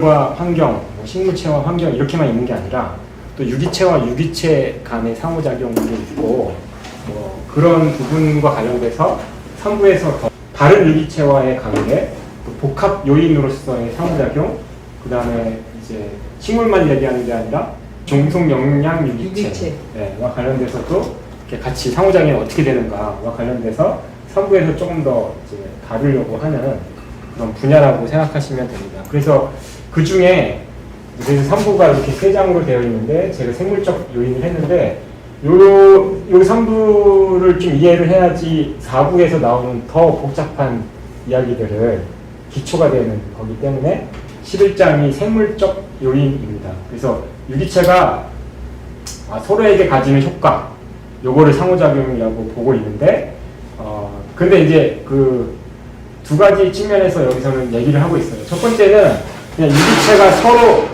와 환경, 뭐 식물체와 환경 이렇게만 있는 게 아니라 또 유기체와 유기체 간의 상호작용도 있고 뭐 그런 부분과 관련돼서 3부에서 더 다른 유기체와의 관계, 또 복합 요인으로서의 상호작용, 그 다음에 이제 식물만 얘기하는 게 아니라 종속 영양 유기체와 관련돼서도 이렇게 같이 상호작용이 어떻게 되는가와 관련돼서 3부에서 조금 더 이제 다루려고 하는 그런 분야라고 생각하시면 됩니다. 그래서 그 중에 그래서 3부가 이렇게 3장으로 되어 있는데 제가 생물적 요인을 했는데 요 3부를 좀 이해를 해야지 4부에서 나오는 더 복잡한 이야기들을 기초가 되는 거기 때문에 11장이 생물적 요인입니다. 그래서 유기체가 서로에게 가지는 효과 요거를 상호작용이라고 보고 있는데 근데 이제 그 두 가지 측면에서 여기서는 얘기를 하고 있어요. 첫 번째는 그냥 유기체가 서로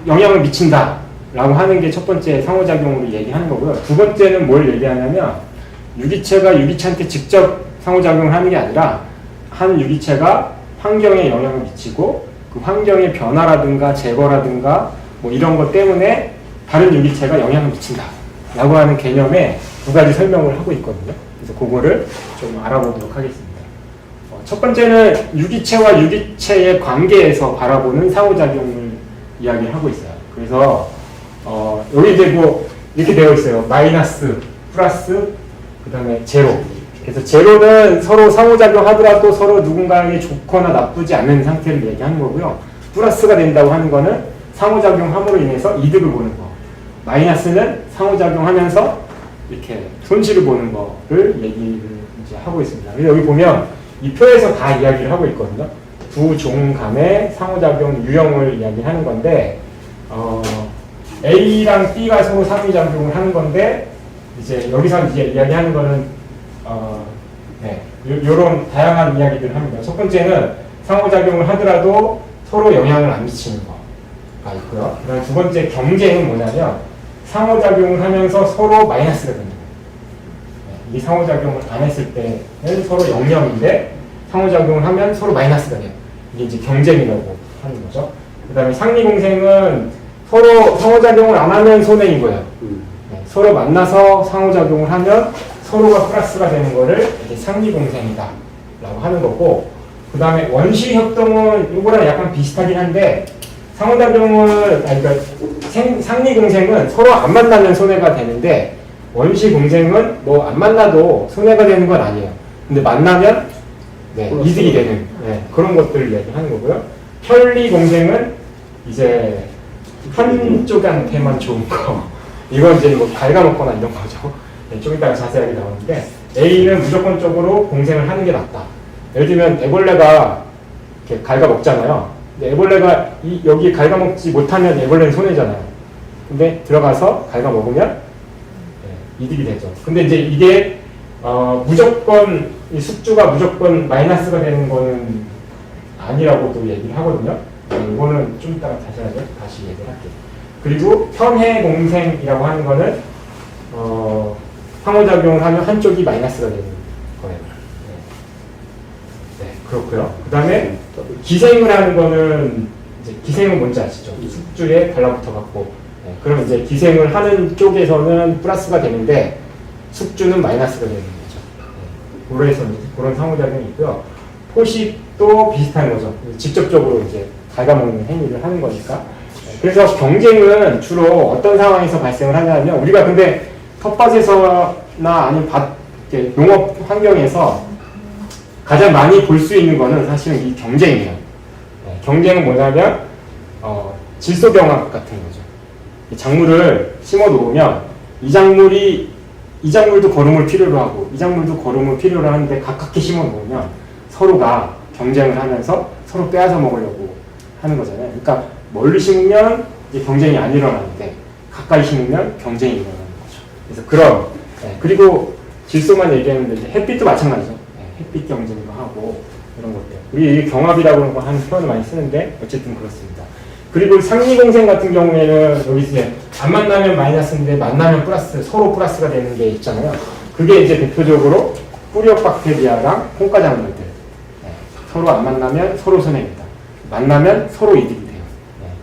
영향을 미친다 라고 하는 게 첫 번째 상호작용으로 얘기하는 거고요. 두 번째는 뭘 얘기하냐면 유기체가 유기체한테 직접 상호작용을 하는 게 아니라 한 유기체가 환경에 영향을 미치고 그 환경의 변화라든가 제거라든가 뭐 이런 것 때문에 다른 유기체가 영향을 미친다 라고 하는 개념에 두 가지 설명을 하고 있거든요. 그래서 그거를 좀 알아보도록 하겠습니다. 첫 번째는 유기체와 유기체의 관계에서 바라보는 상호작용을 이야기하고 있어요. 그래서 여기 이제 뭐 이렇게 되어 있어요. 마이너스, 플러스, 그 다음에 제로. 그래서 제로는 서로 상호작용 하더라도 서로 누군가에게 좋거나 나쁘지 않는 상태를 얘기하는 거고요. 플러스가 된다고 하는 거는 상호작용함으로 인해서 이득을 보는 거. 마이너스는 상호작용하면서 이렇게 손실을 보는 거를 얘기를 이제 하고 있습니다. 그래서 여기 보면 이 표에서 다 이야기를 하고 있거든요. 두 종 간의 상호작용 유형을 이야기하는 건데 A랑 B가 서로 상호작용을 하는 건데 이제 여기서 이제 이야기하는 거는 이런 다양한 이야기들을 합니다. 첫 번째는 상호작용을 하더라도 서로 영향을 안 미치는 거가 있고요. 그다음 두 번째 경쟁은 뭐냐면 상호작용을 하면서 서로 마이너스가 되는 거예요. 이 상호작용을 안 했을 때는 서로 0,0인데 상호작용을 하면 서로 마이너스가 돼요. 이게 이제 경쟁이라고 하는 거죠. 그 다음에 상리공생은 서로 상호작용을 안 하면 손해인 거예요. 서로 만나서 상호작용을 하면 서로가 플러스가 되는 거를 이제 상리공생이다 라고 하는 거고, 그 다음에 원시협동은 이거랑 약간 비슷하긴 한데 상호작용을 그러니까 상리공생은 서로 안 만나면 손해가 되는데 원시공생은 뭐 안 만나도 손해가 되는 건 아니에요. 근데 만나면 이득이 되는 그런 것들을 얘기하는 거고요. 편리공생은 이제 한쪽한테만 좋은 거. 이건 이제 뭐 갉아먹거나 이런 거죠. 좀 이따가 자세하게 나오는데 A는 무조건적으로 공생을 하는 게 낫다. 예를 들면 애벌레가 이렇게 갉아먹잖아요. 근데 애벌레가 여기 갉아먹지 못하면 애벌레는 손해잖아요. 근데 들어가서 갉아먹으면 이득이 되죠. 근데 이제 이게 무조건 이 숙주가 무조건 마이너스가 되는 거는 아니라고도 얘기를 하거든요. 이거는 좀 이따가 다시 얘기를 할게요. 그리고 편해공생이라고 하는 거는 상호작용을 하면 한쪽이 마이너스가 되는 거예요. 그렇고요. 그 다음에 기생을 하는 거는 이제 기생은 뭔지 아시죠? 숙주에 달라붙어 갖고 그럼 이제 기생을 하는 쪽에서는 플러스가 되는데 숙주는 마이너스가 되는 거죠. 그래서 그런 상호작용이 있고요. 포식도 비슷한 거죠. 직접적으로 이제 갉아먹는 행위를 하는 거니까. 그래서 경쟁은 주로 어떤 상황에서 발생을 하냐면 우리가 근데 텃밭에서나 아니면 농업 환경에서 가장 많이 볼 수 있는 거는 사실은 이 경쟁이에요. 경쟁은 뭐냐면 질소경합 같은 거죠. 작물을 심어 놓으면 이 작물도 거름을 필요로 하고 이 작물도 거름을 필요로 하는데 가깝게 심어 놓으면 서로가 경쟁을 하면서 서로 빼앗아 먹으려고 하는 거잖아요. 그러니까 멀리 심으면 이제 경쟁이 안 일어나는데 가까이 심으면 경쟁이 일어나는 거죠. 그래서 그런 그리고 질소만 얘기했는데 이제 햇빛도 마찬가지죠. 햇빛 경쟁도 하고 이런 것들. 우리 경합이라고 하는 표현을 많이 쓰는데 어쨌든 그렇습니다. 그리고 상리공생 같은 경우에는 여기 이제 안 만나면 마이너스인데 만나면 플러스, 서로 플러스가 되는 게 있잖아요. 그게 이제 대표적으로 뿌리옥 박테리아랑 콩가작물들. 서로 안 만나면 서로 손해입니다. 만나면 서로 이득이 돼요.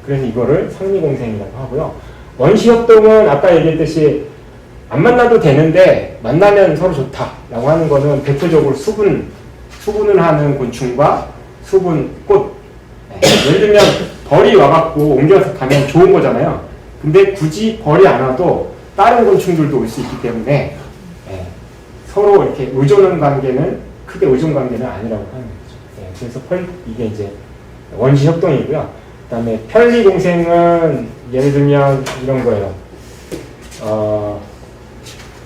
그래서 이거를 상리공생이라고 하고요. 원시협동은 아까 얘기했듯이 안 만나도 되는데 만나면 서로 좋다라고 하는 거는 대표적으로 수분을 하는 곤충과 수분꽃. 예를 들면 벌이 와갖고 옮겨서 가면 좋은 거잖아요. 근데 굳이 벌이 안 와도 다른 곤충들도 올 수 있기 때문에 서로 이렇게 의존 관계는 크게 의존 관계는 아니라고 하는 거죠. 그래서 이게 이제 원시 협동이고요. 그다음에 편리공생은 예를 들면 이런 거예요.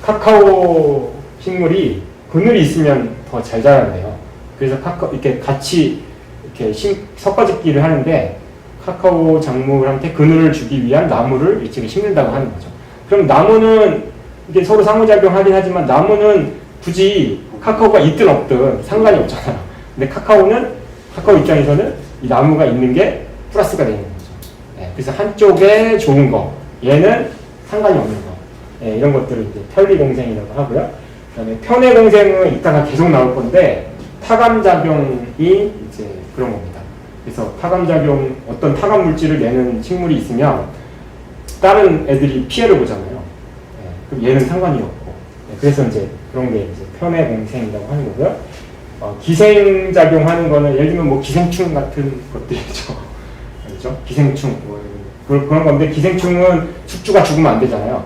카카오 식물이 그늘이 있으면 더 잘 자란대요. 그래서 이렇게 같이 이렇게 섞어짓기를 하는데 카카오 작물한테 그늘을 주기 위한 나무를 이쪽에 심는다고 하는 거죠. 그럼 나무는 이게 서로 상호작용하긴 하지만 나무는 굳이 카카오가 있든 없든 상관이 없잖아요. 근데 카카오 입장에서는 이 나무가 있는 게 플러스가 되는 거죠. 그래서 한쪽에 좋은 거, 얘는 상관이 없는 거. 이런 것들을 이제 편리공생이라고 하고요. 그다음에 편해공생은 이따가 계속 나올 건데 타감작용이 이제 그런 겁니다. 그래서 어떤 타감 물질을 내는 식물이 있으면 다른 애들이 피해를 보잖아요. 그럼 얘는 상관이 없고. 그래서 이제 그런 게 이제 편해공생이라고 하는 거고요. 기생작용하는 거는 예를 들면 뭐 기생충 같은 것들이죠. 그렇죠? 기생충 그런 건데 기생충은 숙주가 죽으면 안 되잖아요.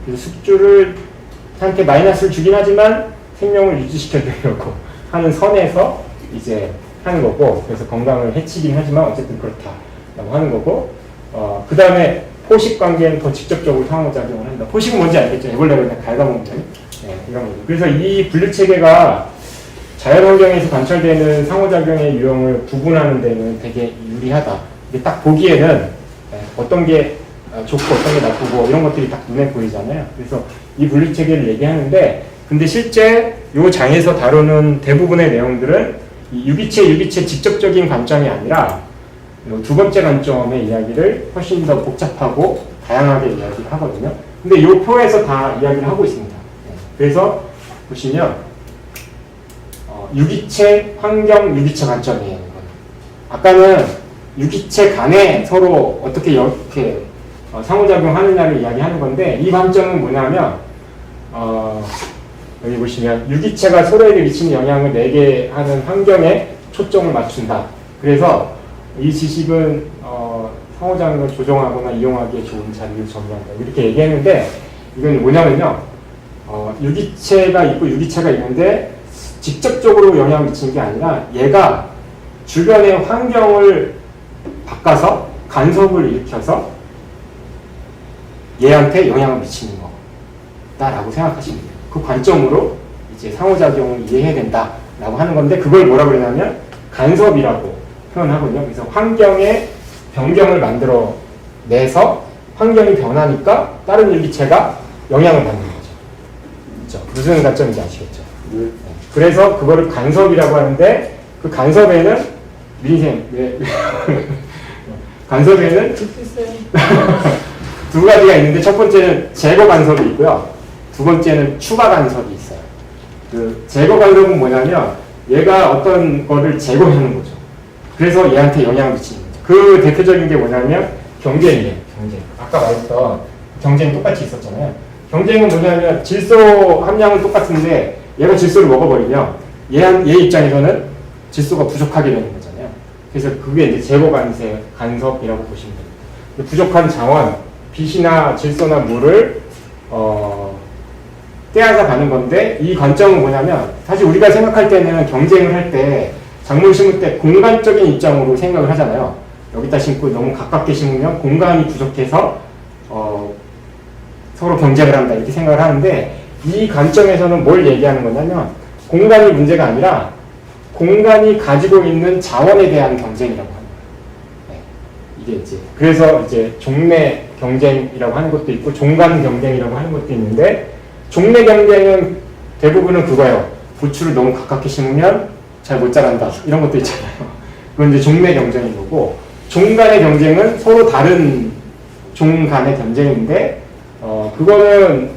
그래서 숙주한테 마이너스를 주긴 하지만 생명을 유지시켜주려고 하는 선에서 이제 하는 거고, 그래서 건강을 해치긴 하지만 어쨌든 그렇다라고 하는 거고, 그 다음에 포식 관계는 더 직접적으로 상호작용을 한다. 포식은 뭔지 알겠죠? 애벌레를 그냥 갉아먹는 이런 거죠. 그래서 이 분류 체계가 자연환경에서 관찰되는 상호작용의 유형을 구분하는 데는 되게 유리하다. 이게 딱 보기에는 어떤 게 좋고 어떤 게 나쁘고 이런 것들이 딱 눈에 보이잖아요. 그래서 이 분류 체계를 얘기하는데, 근데 실제 이 장에서 다루는 대부분의 내용들은 이 유기체 직접적인 관점이 아니라 두 번째 관점의 이야기를 훨씬 더 복잡하고 다양하게 이야기를 하거든요. 근데 이 표에서 다 이야기를 하고 있습니다. 그래서 보시면 유기체, 환경, 유기체 관점이에요. 아까는 유기체 간에 서로 어떻게 이렇게 상호작용하느냐를 이야기하는 건데, 이 관점은 뭐냐면 여기 보시면 유기체가 서로에게 미치는 영향을 내게 하는 환경에 초점을 맞춘다. 그래서 이 지식은 상호작용을 조정하거나 이용하기에 좋은 자료를 전달한다. 이렇게 얘기했는데, 이건 뭐냐면요. 유기체가 있고 유기체가 있는데 직접적으로 영향을 미치는 게 아니라 얘가 주변의 환경을 바꿔서 간섭을 일으켜서 얘한테 영향을 미치는 거다라고 생각하시면 돼요. 그 관점으로 이제 상호작용을 이해해야 된다라고 하는 건데, 그걸 뭐라고 그러냐면 간섭이라고 표현하거든요. 그래서 환경의 변경을 만들어 내서 환경이 변하니까 다른 유기체가 영향을 받는 거죠. 그렇죠? 무슨 관점인지 아시겠죠? 그래서 그거를 간섭이라고 하는데, 그 간섭에는 민생 간섭에는 두 가지가 있는데, 첫 번째는 제거 간섭이 있고요. 두 번째는 추가 간섭이 있어요. 그 제거 간섭은 뭐냐면 얘가 어떤 거를 제거하는 거죠. 그래서 얘한테 영향을 미치는 거죠. 그 대표적인 게 뭐냐면 경쟁이에요. 경쟁. 아까 말했던 경쟁이 똑같이 있었잖아요. 경쟁은 뭐냐면 질소 함량은 똑같은데 얘가 질소를 먹어버리면 얘 입장에서는 질소가 부족하게 되는 거잖아요. 그래서 그게 이제 제거 간섭이라고 보시면 됩니다. 부족한 자원, 빛이나 질소나 물을 떼앗아 가는 건데, 이 관점은 뭐냐면 사실 우리가 생각할 때는 경쟁을 할 때 작물 심을 때 공간적인 입장으로 생각을 하잖아요. 여기다 심고 너무 가깝게 심으면 공간이 부족해서 서로 경쟁을 한다 이렇게 생각을 하는데, 이 관점에서는 뭘 얘기하는 거냐면 공간이 문제가 아니라 공간이 가지고 있는 자원에 대한 경쟁이라고 하는 거예요. 이게 이제 그래서 이제 종래 경쟁이라고 하는 것도 있고 종간 경쟁이라고 하는 것도 있는데, 종래 경쟁은 대부분은 그거예요. 부추를 너무 가깝게 심으면 잘 못 자란다 이런 것도 있잖아요. 그건 이제 종래 경쟁인 거고, 종 간의 경쟁은 서로 다른 종 간의 경쟁인데, 그거는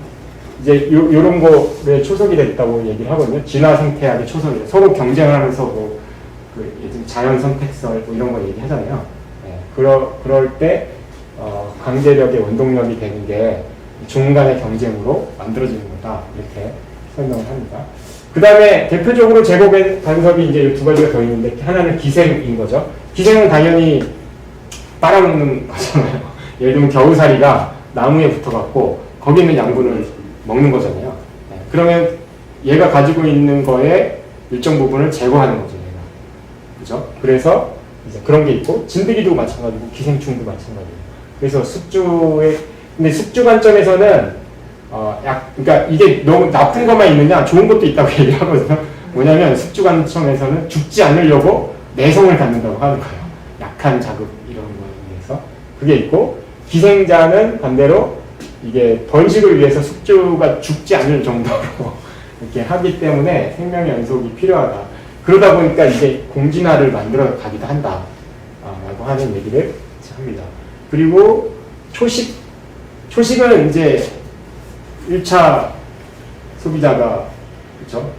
이제 요런 거에 초석이 됐다고 얘기를 하거든요. 진화 생태학의 초석이 서로 경쟁을 하면서 뭐 그 자연 선택설 뭐 이런 거 얘기하잖아요. 그럴 때 강제력의 원동력이 되는 게 종 간의 경쟁으로 만들어지는 거다. 이렇게 설명을 합니다. 그 다음에 대표적으로 제거 간섭이 이제 두 가지가 더 있는데 하나는 기생인 거죠. 기생은 당연히 빨아먹는 거잖아요. 예를 들면 겨우살이가 나무에 붙어갖고 거기 있는 양분을 먹는 거잖아요. 네. 그러면 얘가 가지고 있는 거에 일정 부분을 제거하는 거죠. 얘가. 그죠? 그래서 이제 그런 게 있고 진드기도 마찬가지고 기생충도 마찬가지고. 그래서 근데 숙주 관점에서는 그러니까 이게 너무 나쁜 것만 있느냐 좋은 것도 있다고 얘기를 하거든요. 뭐냐면 숙주 관점에서는 죽지 않으려고 내성을 갖는다고 하는 거예요. 약한 자극 이런 거에 의해서 그게 있고 기생자는 반대로 이게 번식을 위해서 숙주가 죽지 않을 정도로 이렇게 하기 때문에 생명의 연속이 필요하다. 그러다 보니까 이제 공진화를 만들어 가기도 한다. 라고 하는 얘기를 합니다. 그리고 초식은 이제 1차 소비자가 그렇죠?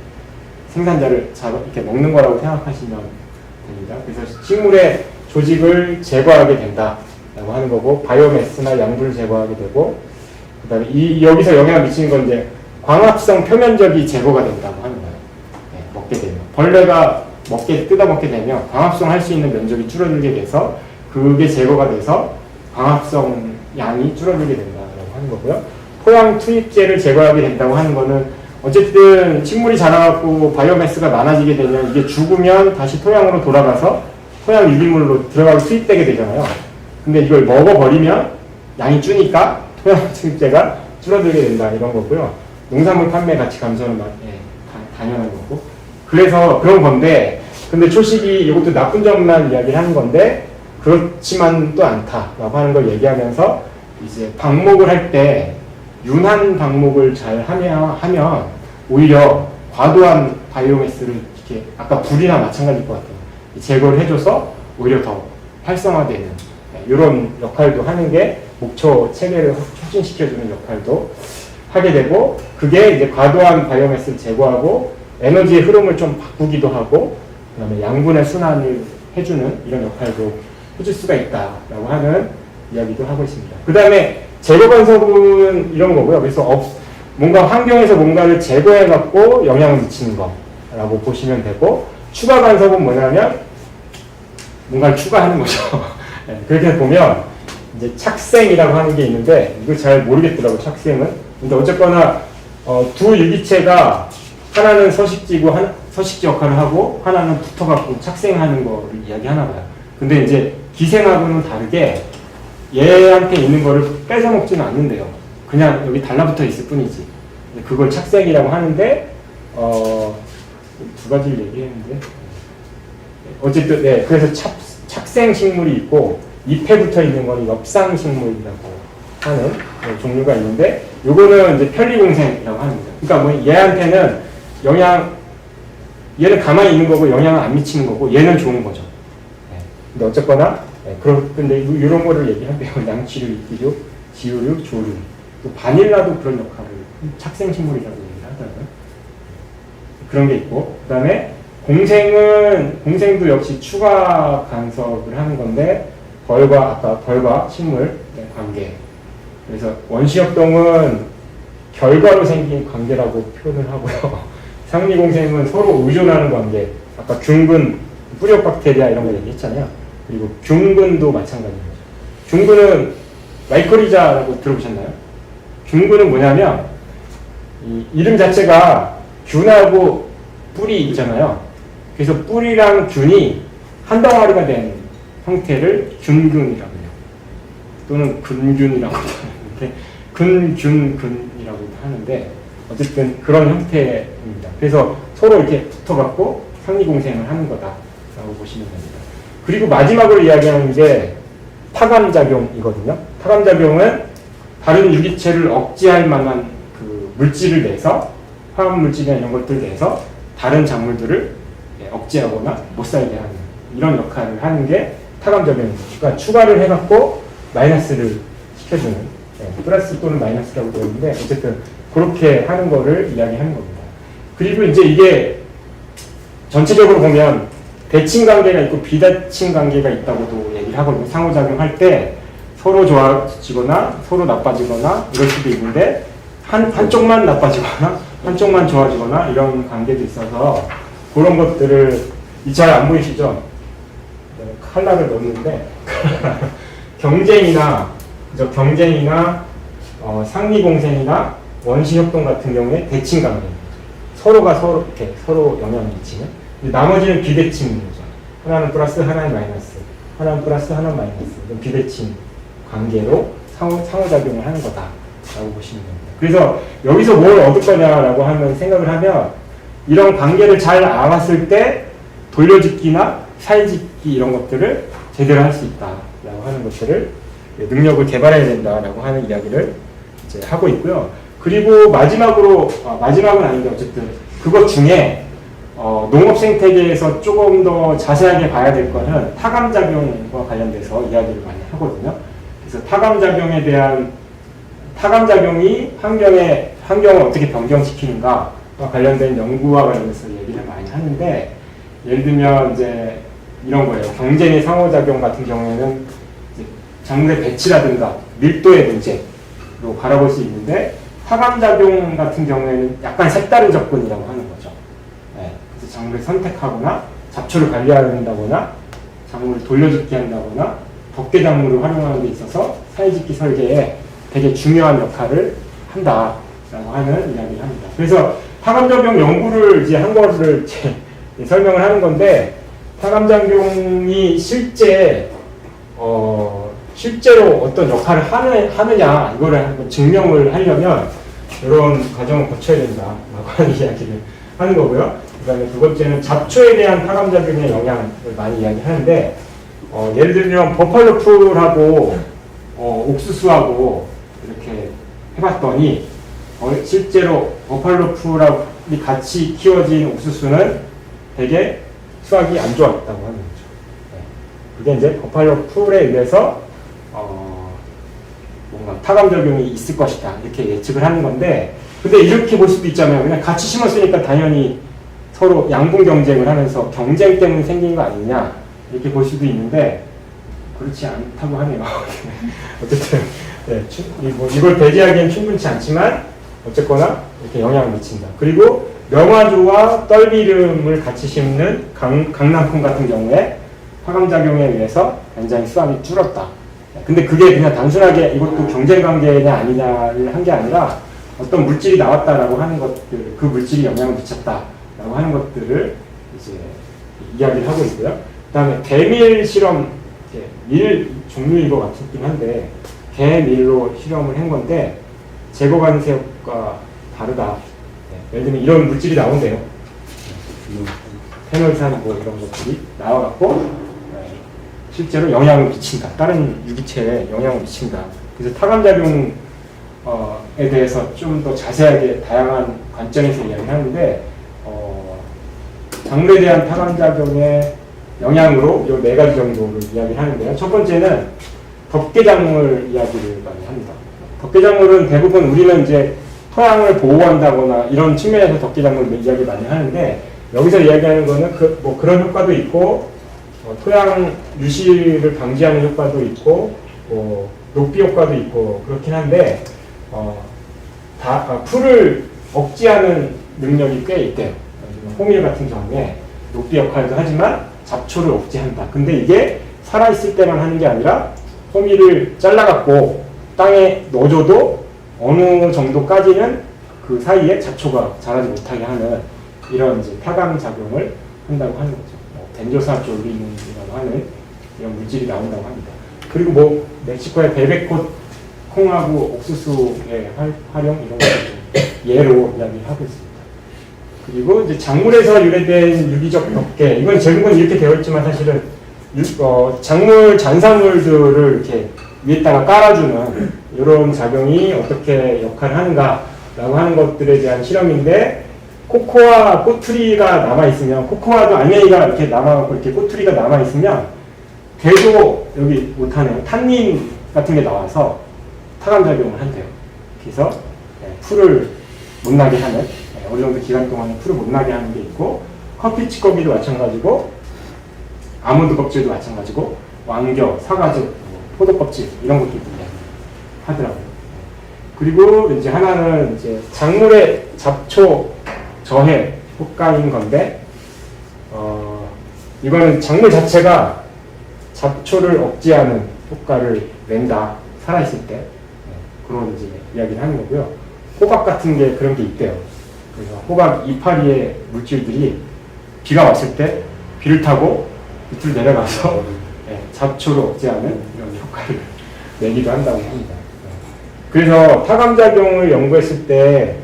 생산자를 이렇게 먹는 거라고 생각하시면 됩니다. 그래서 식물의 조직을 제거하게 된다라고 하는 거고 바이오매스나 양분을 제거하게 되고 그다음에 여기서 영향을 미치는 건 이제 광합성 표면적이 제거가 된다고 하는 거예요. 네, 먹게 되면 벌레가 뜯어먹게 되면 광합성 할 수 있는 면적이 줄어들게 돼서 그게 제거가 돼서 광합성 양이 줄어들게 된다고 하는 거고요. 토양 투입제를 제거하게 된다고 하는 거는 어쨌든 식물이 자라갖고 바이오매스가 많아지게 되면 이게 죽으면 다시 토양으로 돌아가서 토양 유기물로 들어가고 투입되게 되잖아요. 근데 이걸 먹어버리면 양이 줄니까 토양 투입제가 줄어들게 된다 이런 거고요. 농산물 판매 가치 감소는 당연한 거고. 그래서 그런 건데 근데 초식이 이것도 나쁜 점만 이야기를 하는 건데 그렇지만 또 않다라고 하는 걸 얘기하면서 이제 방목을 할 때 윤한 방목을 잘 하면 오히려 과도한 바이오매스를 이렇게 아까 불이나 마찬가지일 것 같아요. 제거를 해줘서 오히려 더 활성화되는 이런 역할도 하는 게 목초 체계를 촉진시켜주는 역할도 하게 되고 그게 이제 과도한 바이오매스를 제거하고 에너지의 흐름을 좀 바꾸기도 하고 그다음에 양분의 순환을 해주는 이런 역할도 해줄 수가 있다라고 하는 이야기도 하고 있습니다. 그 다음에 제거 간섭은 이런 거고요. 그래서 뭔가 환경에서 뭔가를 제거해갖고 영향을 미치는 거라고 보시면 되고 추가 간섭은 뭐냐면 뭔가를 추가하는 거죠. 네, 그렇게 보면 이제 착생이라고 하는 게 있는데 이거 잘 모르겠더라고 착생은. 근데 어쨌거나 두 유기체가 하나는 서식지고 서식지 역할을 하고 하나는 붙어갖고 착생하는 거를 이야기하나 봐요. 근데 이제 기생하고는 다르게 얘한테 있는 거를 뺏어 먹지는 않는데요. 그냥 여기 달라붙어 있을 뿐이지. 그걸 착생이라고 하는데 두 가지를 얘기했는데 어쨌든 네 그래서 착생 식물이 있고 잎에 붙어 있는 거는 엽상 식물이라고 하는 종류가 있는데 요거는 이제 편리공생이라고 하는 거죠. 그러니까 뭐 얘한테는 얘는 가만히 있는 거고 영향을 안 미치는 거고 얘는 좋은 거죠. 네. 근데 어쨌거나 근데 이런 거를 얘기한대요. 양치류, 이끼류, 지유류, 조류. 또 바닐라도 그런 역할을 착생식물이라고 얘기를 하더라고요. 그런 게 있고 그 다음에 공생도 역시 추가 간섭을 하는 건데 벌과 식물 관계. 그래서 원시협동은 결과로 생긴 관계라고 표현을 하고요. 상리공생은 서로 의존하는 관계. 아까 균근, 뿌리옥박테리아 이런 거 얘기했잖아요. 그리고 균근도 마찬가지입니다. 균근은 마이코리자라고 들어보셨나요? 균근은 뭐냐면 이 이름 자체가 균하고 뿔이 있잖아요. 그래서 뿔이랑 균이 한 덩어리가 된 형태를 균근이라고 해요. 또는 근균이라고 하는데 근균근이라고 하는데 어쨌든 그런 형태입니다. 그래서 서로 이렇게 붙어갖고 상리공생을 하는 거다라고 보시면 됩니다. 그리고 마지막으로 이야기하는 게 타감작용이거든요. 타감작용은 다른 유기체를 억제할 만한 그 물질을 내서 화합물질이나 이런 것들을 내서 다른 작물들을 억제하거나 못 살게 하는 이런 역할을 하는 게 타감작용입니다. 그러니까 추가를 해갖고 마이너스를 시켜주는 플러스 또는 마이너스라고 되어 있는데 어쨌든 그렇게 하는 거를 이야기하는 겁니다. 그리고 이제 이게 전체적으로 보면 대칭 관계가 있고 비대칭 관계가 있다고도 얘기를 하거든요. 상호작용할 때 서로 좋아지거나 서로 나빠지거나 이럴 수도 있는데 한쪽만 나빠지거나 한쪽만 좋아지거나 이런 관계도 있어서 그런 것들을 잘 안 보이시죠? 칼라를 넣었는데 경쟁이나 상리공생이나 원시협동 같은 경우에 대칭 관계 서로가 서로 영향을 미치는 나머지는 비대칭이죠. 하나는 플러스 하나는 마이너스 하나는 플러스 하나는 마이너스 이런 비대칭 관계로 상호작용을 하는 거다라고 보시면 됩니다. 그래서 여기서 뭘 얻을 거냐라고 하면 생각을 하면 이런 관계를 잘 알았을 때 돌려짓기나 사이짓기 이런 것들을 제대로 할 수 있다라고 하는 것들을 능력을 개발해야 된다라고 하는 이야기를 이제 하고 있고요. 그리고 마지막은 아닌데 어쨌든 그것 중에 농업 생태계에서 조금 더 자세하게 봐야 될 거는 타감작용과 관련돼서 이야기를 많이 하거든요. 그래서 타감작용이 환경을 어떻게 변경시키는가와 관련된 연구와 관련해서 얘기를 많이 하는데, 예를 들면 이제 이런 거예요. 경쟁의 상호작용 같은 경우에는 이제 작물의 배치라든가 밀도의 문제로 바라볼 수 있는데, 타감작용 같은 경우에는 약간 색다른 접근이라고 하는 거죠. 네. 그래서 작물을 선택하거나 잡초를 관리한다거나 작물을 돌려짓기 한다거나 덮개 작물을 활용하는 데 있어서 사이짓기 설계에 되게 중요한 역할을 한다라고 하는 이야기를 합니다. 그래서 타감작용 연구를 이제 한 거를 설명을 하는 건데, 타감작용이 실제로 어떤 역할을 하느냐 이거를 한번 증명을 하려면 이런 과정을 거쳐야 된다라고 하는 이야기를 하는 거고요. 그다음에 두 번째는 잡초에 대한 타감작용의 영향을 많이 이야기하는데, 예를 들면 버팔로 풀하고 옥수수하고 이렇게 해봤더니 실제로 버팔로 풀하고 같이 키워진 옥수수는 되게 수확이 안 좋았다고 하는 거죠. 네. 그게 이제 버팔로 풀에 의해서 뭔가 타감작용이 있을 것이다 이렇게 예측을 하는 건데, 근데 이렇게 볼 수도 있잖아요. 그냥 같이 심었으니까 당연히 서로 양분 경쟁을 하면서 경쟁 때문에 생긴 거 아니냐 이렇게 볼 수도 있는데 그렇지 않다고 하네요. 어쨌든 네, 이걸 배제하기엔 충분치 않지만 어쨌거나 이렇게 영향을 미친다. 그리고 명화조와 떫기름을 같이 심는 강낭콩 같은 경우에 타감작용에 의해서 굉장히 수확이 줄었다. 근데 그게 그냥 단순하게 이것도 경쟁 관계냐 아니냐를 한 게 아니라 어떤 물질이 나왔다라고 하는 것들, 그 물질이 영향을 미쳤다라고 하는 것들을 이제 이야기를 하고 있고요. 그 다음에 개밀 실험, 밀 종류인 것 같긴 한데 개밀로 실험을 한 건데 제거 관세효과 다르다. 예를 들면 이런 물질이 나온대요. 페놀산 뭐 이런 것들이 나와갖고 실제로 영향을 미친다. 다른 유기체에 영향을 미친다. 그래서 타감작용에 대해서 좀 더 자세하게 다양한 관점에서 이야기하는데 작물에 대한 타감작용의 영향으로 이 4가지 정도를 이야기를 하는데요. 첫 번째는 덮개작물 이야기를 많이 합니다. 덮개작물은 대부분 우리는 이제 토양을 보호한다거나 이런 측면에서 덮개작물 이야기 많이 하는데, 여기서 이야기하는 거는 그런 효과도 있고 토양 유실을 방지하는 효과도 있고 녹비 효과도 있고 그렇긴 한데 풀을 억제하는 능력이 꽤 있대요. 호밀 같은 경우에 녹비 역할도 하지만 잡초를 억제한다. 근데 이게 살아있을 때만 하는 게 아니라 호밀을 잘라갖고 땅에 넣어줘도 어느 정도까지는 그 사이에 잡초가 자라지 못하게 하는 이런 이제 타감 작용을 한다고 하는 거죠. 벤조사졸린이라고 하는 이런 물질이 나온다고 합니다. 그리고 멕시코의 베베꽃 콩하고 옥수수의 활용 이런 것들 예로 이야기를 하고 있습니다. 그리고 이제 작물에서 유래된 유기적 덮개, 이건 제목은 이렇게 되어 있지만 사실은 작물 잔사물들을 이렇게 위에다가 깔아주는 이런 작용이 어떻게 역할을 하는가라고 하는 것들에 대한 실험인데, 코코아 꼬투리가 남아있으면, 코코아도 알맹이가 이렇게 남아있고 이렇게 꼬투리가 남아있으면 대도 여기 못하네요. 탄닌 같은 게 나와서 타감작용을 한대요. 그래서 풀을 못 나게 하는, 어느 정도 기간 동안에 풀을 못 나게 하는 게 있고, 커피 찌꺼기도 마찬가지고 아몬드 껍질도 마찬가지고 왕겨, 사과즙, 포도 껍질 이런 것들도 하더라고요. 그리고 이제 하나는 이제 작물의 잡초 저해 효과인 건데, 이거는 작물 자체가 잡초를 억제하는 효과를 낸다, 살아있을 때. 그런 이제 이야기를 하는 거고요. 호박 같은 게 그런 게 있대요. 그래서 호박 이파리의 물질들이 비가 왔을 때 비를 타고 밑으로 내려가서 잡초를 억제하는 이런 효과를 내기도 한다고 합니다. 그래서 타감작용을 연구했을 때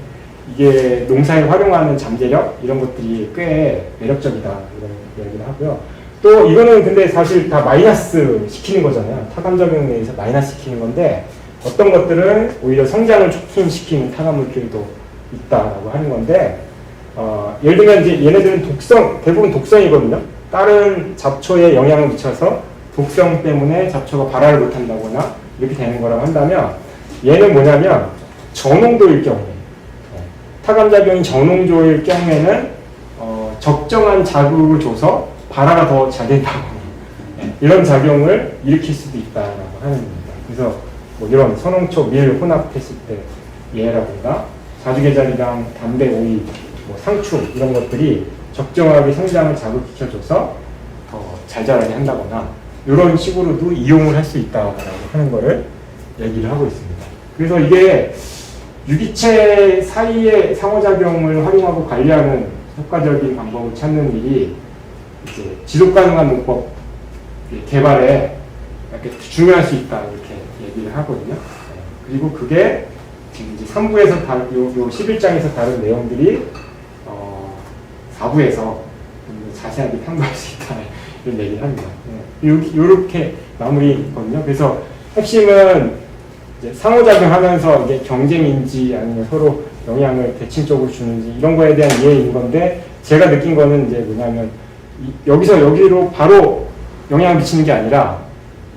이게 농사에 활용하는 잠재력 이런 것들이 꽤 매력적이다 이런 얘기를 하고요. 또 이거는 근데 사실 다 마이너스 시키는 거잖아요. 타감작용에 의해서 마이너스 시키는 건데 어떤 것들은 오히려 성장을 촉진시키는 타감물질도 있다라고 하는 건데, 예를 들면 이제 얘네들은 대부분 독성이거든요. 다른 잡초에 영향을 미쳐서 독성 때문에 잡초가 발화를 못한다거나 이렇게 되는 거라고 한다면, 얘는 뭐냐면 저농도일 경우에, 타감작용이 저농도일 경우에는 적정한 자극을 줘서 발화가 더 잘 된다고 이런 작용을 일으킬 수도 있다라고 하는 겁니다. 그래서 뭐 이런 선홍초, 밀 혼합했을 때 얘라든가 자주계자리랑 담배, 오이, 뭐 상추 이런 것들이 적정하게 성장을 자극시켜줘서 더 잘 자라게 한다거나 이런 식으로도 이용을 할 수 있다라고 하는 거를 얘기를 하고 있습니다. 그래서 이게 유기체 사이의 상호작용을 활용하고 관리하는 효과적인 방법을 찾는 일이 이제 지속가능한 농법 개발에 이렇게 중요할 수 있다 이렇게 얘기를 하거든요. 그리고 그게 지금 이제 3부에서 요 11장에서 다룬 내용들이 4부에서 좀 자세하게 탐구할 수 있다 이런 얘기를 합니다. 이렇게 마무리거든요. 그래서 핵심은 이제 상호작용하면서 이게 경쟁인지 아니면 서로 영향을 대칭적으로 주는지 이런 거에 대한 이해인 건데, 제가 느낀 거는 이제 뭐냐면 여기서 여기로 바로 영향을 미치는 게 아니라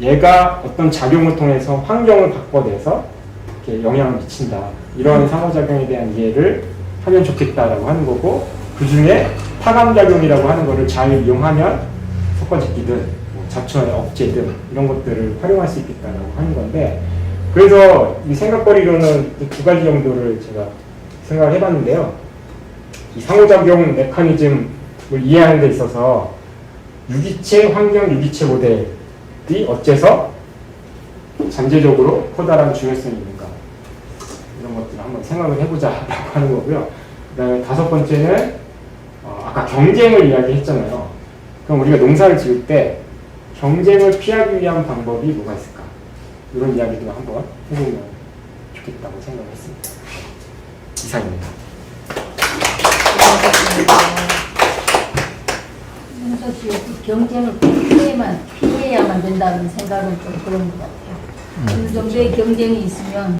얘가 어떤 작용을 통해서 환경을 바꿔내서 이렇게 영향을 미친다. 이런 상호작용에 대한 이해를 하면 좋겠다라고 하는 거고, 그 중에 타감작용이라고 하는 거를 잘 이용하면 섞어짓기든 뭐 잡초의 억제든 이런 것들을 활용할 수 있겠다라고 하는 건데, 그래서 이 생각거리로는 두 가지 정도를 제가 생각을 해봤는데요. 이 상호작용 메커니즘을 이해하는 데 있어서 유기체, 환경 유기체 모델이 어째서 잠재적으로 커다란 중요성이 있는가, 이런 것들을 한번 생각을 해보자라고 하는 거고요. 그 다음에 다섯 번째는 아까 경쟁을 이야기했잖아요. 그럼 우리가 농사를 지을 때 경쟁을 피하기 위한 방법이 뭐가 있을까? 이런 이야기도 한번 해보면 좋겠다고 생각했습니다. 이상입니다. 경쟁을 피해야만 된다는 생각은 좀 그런 것 같아요. 어느 정도의 경쟁이 있으면